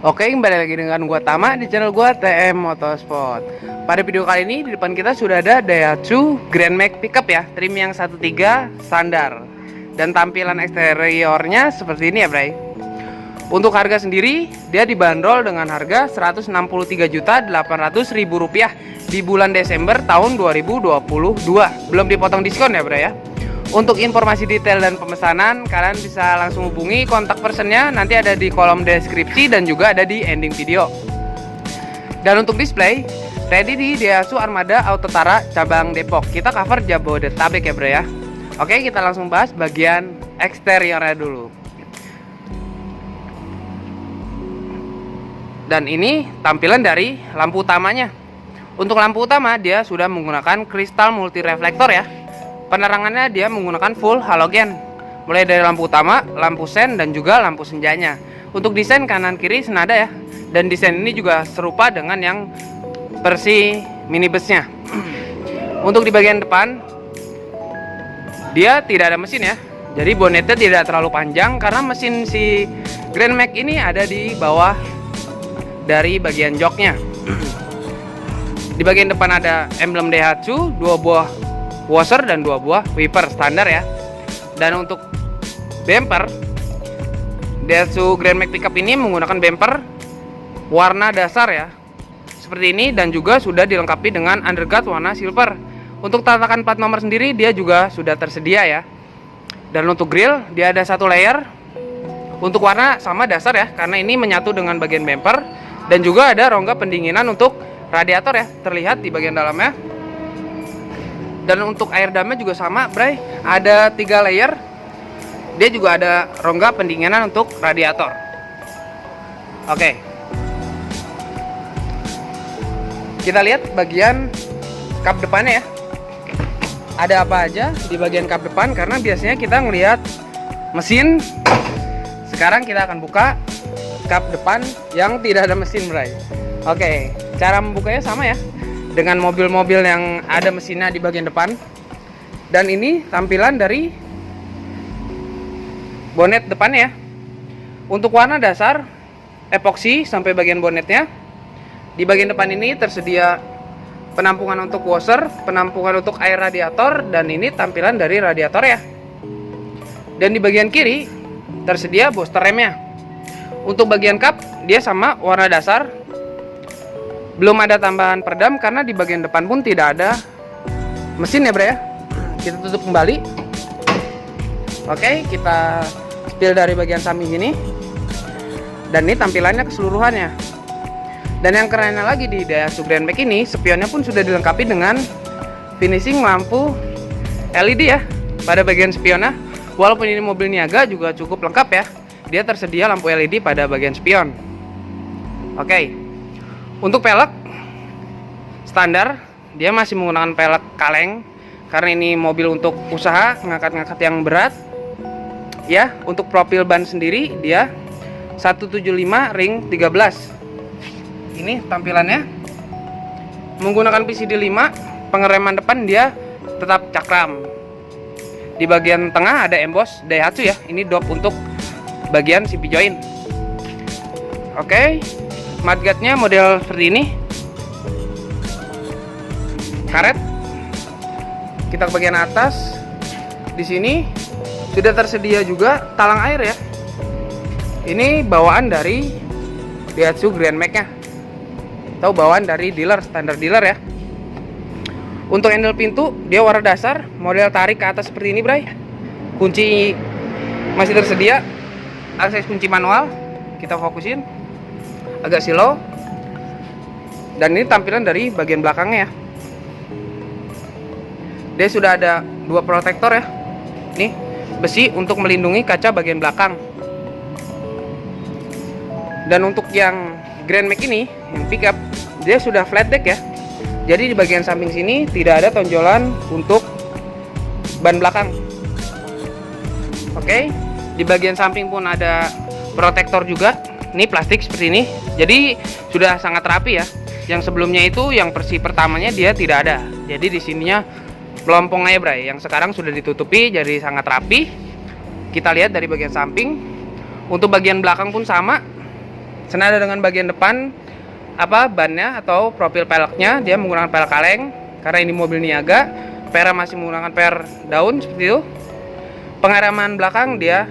Oke, kembali lagi dengan gua Tama di channel gua TM Motorsport. Pada video kali ini di depan kita sudah ada Daihatsu Grand Max pickup ya, trim yang 1.3 standar. Dan tampilan eksteriornya seperti ini ya, Bray. Untuk harga sendiri, dia dibanderol dengan harga Rp163.800.000 di bulan Desember tahun 2022. Belum dipotong diskon ya, Bray ya. Untuk informasi detail dan pemesanan, kalian bisa langsung hubungi kontak personnya, nanti ada di kolom deskripsi dan juga ada di ending video. Dan untuk display, ready di Daihatsu Armada Autotara cabang Depok. Kita cover Jabodetabek ya, bro ya. Oke, kita langsung bahas bagian eksteriornya dulu. Dan ini tampilan dari lampu utamanya. Untuk lampu utama, dia sudah menggunakan kristal multi reflektor ya. Penerangannya dia menggunakan full halogen, mulai dari lampu utama, lampu sen, dan juga lampu senjanya. Untuk desain kanan kiri senada ya, dan desain ini juga serupa dengan yang versi minibusnya. Untuk di bagian depan, dia tidak ada mesin ya, jadi bonetnya tidak terlalu panjang karena mesin si Grand Max ini ada di bawah dari bagian joknya. Di bagian depan ada emblem Daihatsu, 2 buah washer dan 2 buah wiper standar ya. Dan untuk bumper, Daihatsu Grand Max pickup ini menggunakan bumper warna dasar ya, seperti ini, dan juga sudah dilengkapi dengan undercut warna silver. Untuk tatakan plat nomor sendiri dia juga sudah tersedia ya. Dan untuk grill dia ada 1 layer. Untuk warna sama dasar ya, karena ini menyatu dengan bagian bumper. Dan juga ada rongga pendinginan untuk radiator ya, terlihat di bagian dalamnya. Dan untuk air damnya juga sama, Bray. Ada 3 layer. Dia juga ada rongga pendinginan untuk radiator. Oke. Kita lihat bagian kap depannya ya. Ada apa aja di bagian kap depan, karena biasanya kita ngelihat mesin. Sekarang kita akan buka kap depan yang tidak ada mesin, Bray. Oke, cara membukanya sama ya, dengan mobil-mobil yang ada mesinnya di bagian depan. Dan ini tampilan dari bonet depannya ya. Untuk warna dasar epoksi sampai bagian bonetnya. Di bagian depan ini tersedia penampungan untuk washer, penampungan untuk air radiator, dan ini tampilan dari radiator ya. Dan di bagian kiri tersedia booster remnya. Untuk bagian kap dia sama warna dasar. Belum ada tambahan peredam karena di bagian depan pun tidak ada mesin ya, bro ya. Kita tutup kembali. Oke, kita spill dari bagian samping ini. Dan ini tampilannya keseluruhannya. Dan yang kerennya lagi di Daihatsu Grand Max ini, spionnya pun sudah dilengkapi dengan finishing lampu LED ya pada bagian spionnya. Walaupun ini mobil niaga juga cukup lengkap ya. Dia tersedia lampu LED pada bagian spion. Oke. Untuk pelek standar, dia masih menggunakan pelek kaleng karena ini mobil untuk usaha ngangkat-ngangkat yang berat. Ya, untuk profil ban sendiri dia 175 ring 13. Ini tampilannya. Menggunakan PCD 5, pengereman depan dia tetap cakram. Di bagian tengah ada emboss Daihatsu ya. Ini dop untuk bagian CP joint. Oke. Mudguardnya model seperti ini. Karet. Kita ke bagian atas. Di sini sudah tersedia juga talang air ya. Ini bawaan dari Daihatsu Grand Max-nya. Atau bawaan dari dealer, standar dealer ya. Untuk handle pintu dia warna dasar, model tarik ke atas seperti ini, Bray. Kunci masih tersedia. Akses kunci manual. Kita fokusin. Agak silau. Dan ini tampilan dari bagian belakangnya ya. Dia sudah ada 2 protektor ya. Nih, besi untuk melindungi kaca bagian belakang. Dan untuk yang Grand Max ini, yang pickup, dia sudah flat deck ya. Jadi di bagian samping sini tidak ada tonjolan untuk ban belakang. Oke, di bagian samping pun ada protektor juga. Ini plastik seperti ini, jadi sudah sangat rapi ya. Yang sebelumnya itu, yang versi pertamanya dia tidak ada. Jadi di sininya melompong aja, Bray. Yang sekarang sudah ditutupi, jadi sangat rapi. Kita lihat dari bagian samping. Untuk bagian belakang pun sama. Senada dengan bagian depan bannya atau profil peleknya, dia menggunakan pelek kaleng karena ini mobil niaga. Per masih menggunakan per daun seperti itu. Pengereman belakang dia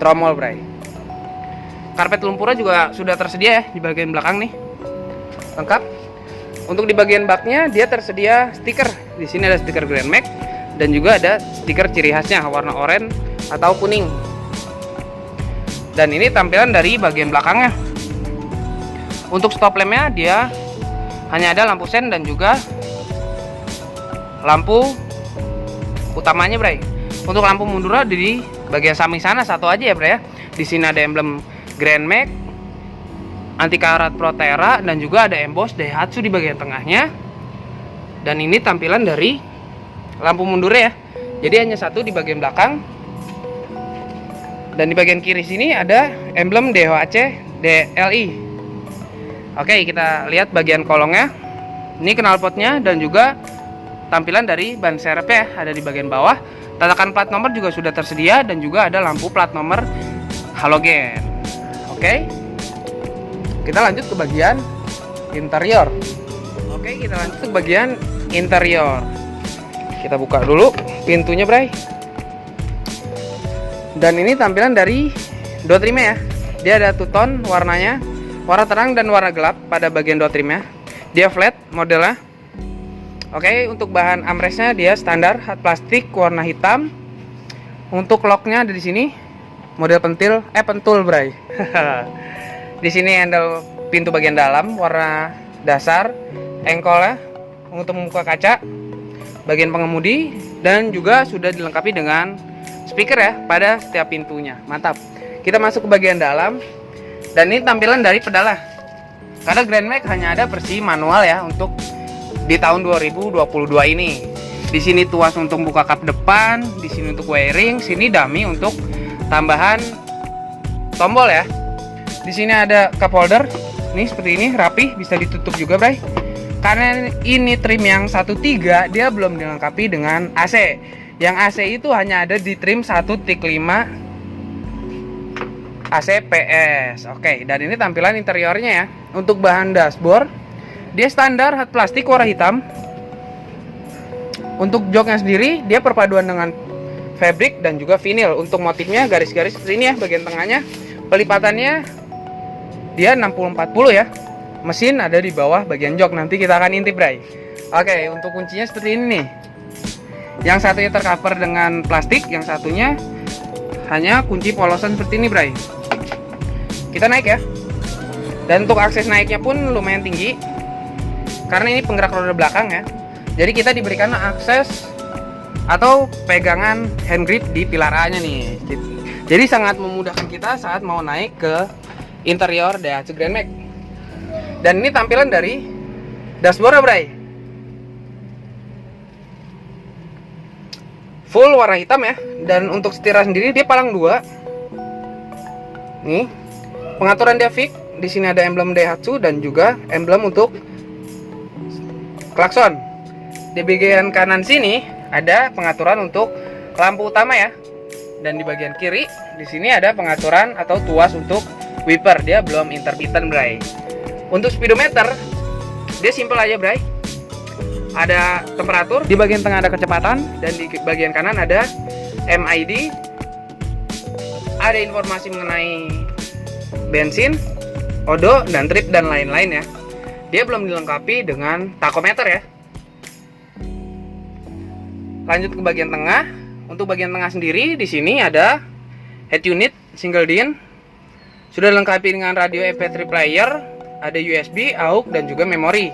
tromol, bray. Karpet lumpurnya juga sudah tersedia ya di bagian belakang nih, lengkap. Untuk di bagian baknya dia tersedia stiker. Di sini ada stiker Grand Max dan juga ada stiker ciri khasnya warna oranye atau kuning. Dan ini tampilan dari bagian belakangnya. Untuk stop lampnya dia hanya ada lampu sen dan juga lampu utamanya, bray. Untuk lampu mundur di bagian samping sana satu aja ya, bray ya. Di sini ada emblem Grand Max, anti karat Proterra, dan juga ada emboss Daihatsu di bagian tengahnya. Dan ini tampilan dari lampu mundurnya ya. Jadi hanya satu di bagian belakang. Dan di bagian kiri sini ada emblem DHC DLI. Oke, kita lihat bagian kolongnya. Ini knalpotnya dan juga tampilan dari ban serepnya ya, ada di bagian bawah. Tatakan plat nomor juga sudah tersedia dan juga ada lampu plat nomor halogen. Oke. Kita lanjut ke bagian interior. Oke, kita lanjut ke bagian interior. Kita buka dulu pintunya, bray. Dan ini tampilan dari door trimnya ya. Dia ada two tone warnanya, warna terang dan warna gelap pada bagian door trimnya. Dia flat modelnya. Oke, untuk bahan armrestnya dia standar hard plastik warna hitam. Untuk locknya ada di sini model pentul, bray. Di sini handle pintu bagian dalam warna dasar, engkolnya untuk membuka kaca, bagian pengemudi, dan juga sudah dilengkapi dengan speaker ya pada setiap pintunya. Mantap. Kita masuk ke bagian dalam, dan ini tampilan dari pedalnya. Karena Grand Max hanya ada versi manual ya untuk di tahun 2022 ini. Di sini tuas untuk buka kap depan, di sini untuk wiring, sini dummy untuk tambahan tombol ya. Di sini ada cup holder, nih seperti ini, rapi, bisa ditutup juga, bray. Karena ini trim yang 1.3, dia belum dilengkapi dengan AC. Yang AC itu hanya ada di trim 1.5 AC PS. Oke, dan ini tampilan interiornya ya. Untuk bahan dashboard, dia standar hard plastik warna hitam. Untuk joknya sendiri, dia perpaduan dengan fabric dan juga vinyl. Untuk motifnya garis-garis seperti ini ya, bagian tengahnya. Pelipatannya dia 60-40 ya. Mesin ada di bawah bagian jok, nanti kita akan intip, bray. Oke, untuk kuncinya seperti ini nih. Yang satunya tercover dengan plastik, yang satunya hanya kunci polosan seperti ini, bray. Kita naik ya. Dan untuk akses naiknya pun lumayan tinggi, karena ini penggerak roda belakang ya. Jadi kita diberikan akses atau pegangan hand grip di pilar A nya nih. Jadi sangat memudahkan kita saat mau naik ke interior Daihatsu Grand Max. Dan ini tampilan dari dashboard, bray. Full warna hitam ya. Dan untuk setirnya sendiri dia palang dua. Nih, pengaturan dia fix. Di sini ada emblem Daihatsu dan juga emblem untuk klakson. Di bagian kanan sini ada pengaturan untuk lampu utama ya. Dan di bagian kiri di sini ada pengaturan atau tuas untuk wiper. Dia belum intermittent, bray. Untuk speedometer dia simple aja, bray. Ada temperatur, di bagian tengah ada kecepatan, dan di bagian kanan ada MID. Ada informasi mengenai bensin, odo, dan trip, dan lain-lain ya. Dia belum dilengkapi dengan tachometer ya. Lanjut ke bagian tengah. Untuk bagian tengah sendiri di sini ada head unit single DIN. Sudah dilengkapi dengan radio MP3 player, ada USB, AUX, dan juga memori.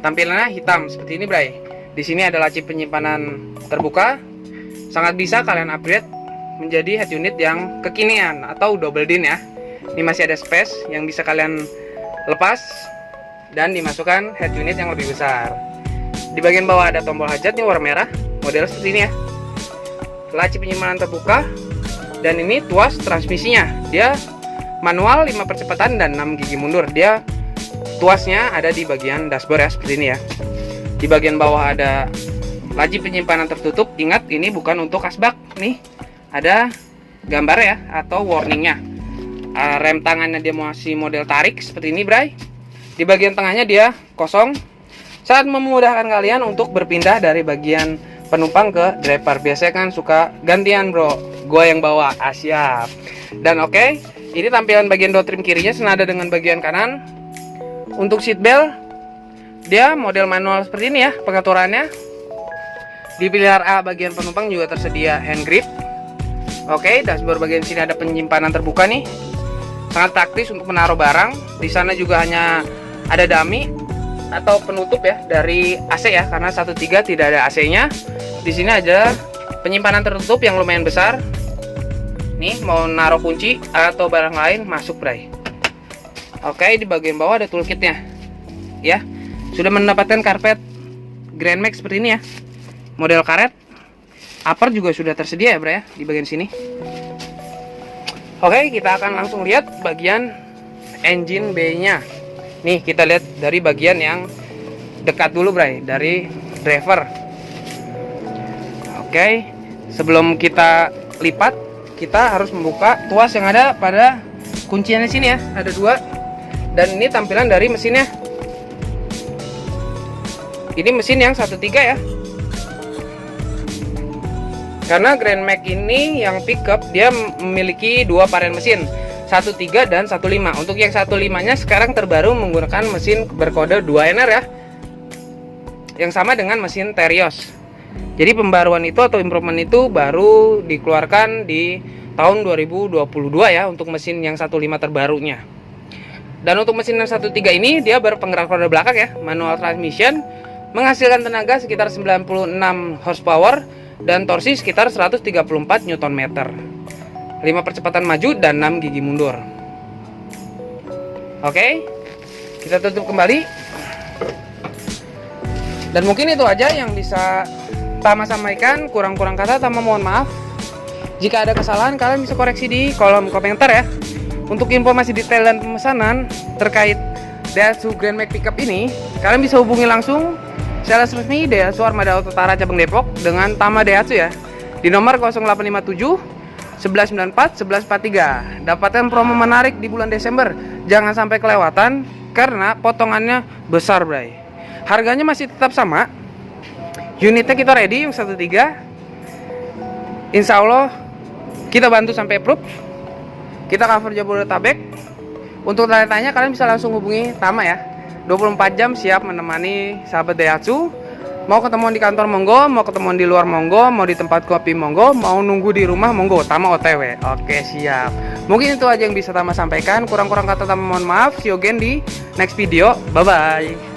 Tampilannya hitam seperti ini, bray. Di sini ada laci penyimpanan terbuka. Sangat bisa kalian upgrade menjadi head unit yang kekinian atau double DIN ya. Ini masih ada space yang bisa kalian lepas dan dimasukkan head unit yang lebih besar. Di bagian bawah ada tombol hajat nih warna merah, model seperti ini ya. Laci penyimpanan terbuka, dan ini tuas transmisinya. Dia manual 5 percepatan dan 6 gigi mundur. Dia tuasnya ada di bagian dashboard ya, seperti ini ya. Di bagian bawah ada laci penyimpanan tertutup. Ingat, ini bukan untuk asbak. Nih ada gambar ya atau warningnya. Rem tangannya dia masih model tarik seperti ini, Bray. Di bagian tengahnya dia kosong, sangat memudahkan kalian untuk berpindah dari bagian penumpang ke driver. Biasanya kan suka gantian, bro, gua yang bawa. Siap. Dan oke, ini tampilan bagian door trim kirinya senada dengan bagian kanan. Untuk seat belt dia model manual seperti ini ya pengaturannya. Di pilar A bagian penumpang juga tersedia hand grip. Oke, dashboard bagian sini ada penyimpanan terbuka nih. Sangat praktis untuk menaruh barang. Di sana juga hanya ada dummy atau penutup ya dari AC ya, karena 1.3 tidak ada AC-nya. Di sini ada penyimpanan tertutup yang lumayan besar. Nih, mau naruh kunci atau barang lain masuk, Bray. Oke, di bagian bawah ada toolkitnya. Ya, sudah mendapatkan karpet Grand Max seperti ini ya. Model karet. Upper juga sudah tersedia ya, Bray, ya, di bagian sini. Oke, kita akan langsung lihat bagian engine bay-nya. Nih, kita lihat dari bagian yang dekat dulu, Bray, dari driver. Oke, sebelum kita lipat, kita harus membuka tuas yang ada pada kunciannya sini ya. Ada 2. Dan ini tampilan dari mesinnya. Ini mesin yang 1.3 ya. Karena Grand Max ini yang pickup dia memiliki 2 varian mesin, 1.3 dan 1.5. Untuk yang 1.5-nya sekarang terbaru menggunakan mesin berkode 2NR ya, yang sama dengan mesin Terios. Jadi pembaruan itu atau improvement itu baru dikeluarkan di tahun 2022 ya untuk mesin yang 1.5 terbarunya. Dan untuk mesin yang 1.3 ini dia berpenggerak roda belakang ya, manual transmission, menghasilkan tenaga sekitar 96 horsepower dan torsi sekitar 134 Nm. 5 percepatan maju dan 6 gigi mundur. Oke, kita tutup kembali. Dan mungkin itu aja yang bisa Tama sampaikan. Kurang-kurang kata Tama mohon maaf. Jika ada kesalahan kalian bisa koreksi di kolom komentar ya. Untuk informasi detail dan pemesanan terkait Daihatsu Grand Max Pickup ini, kalian bisa hubungi langsung sales resmi Daihatsu Armada Utara cabang Depok dengan Tama Daihatsu ya, di nomor 0857 1194 1143. Dapatkan promo menarik di bulan Desember. Jangan sampai kelewatan karena potongannya besar, Bray. Harganya masih tetap sama. Unitnya kita ready yang 1.3. Insya Allah kita bantu sampai approve. Kita cover Jabodetabek. Untuk tanya-tanya kalian bisa langsung hubungi Tama ya. 24 jam siap menemani sahabat Daihatsu. Mau ketemuan di kantor monggo, mau ketemuan di luar monggo, mau di tempat kopi monggo, mau nunggu di rumah monggo, Tama OTW. Oke, siap. Mungkin itu aja yang bisa Tama sampaikan. Kurang-kurang kata Tama mohon maaf. See you again di next video. Bye bye.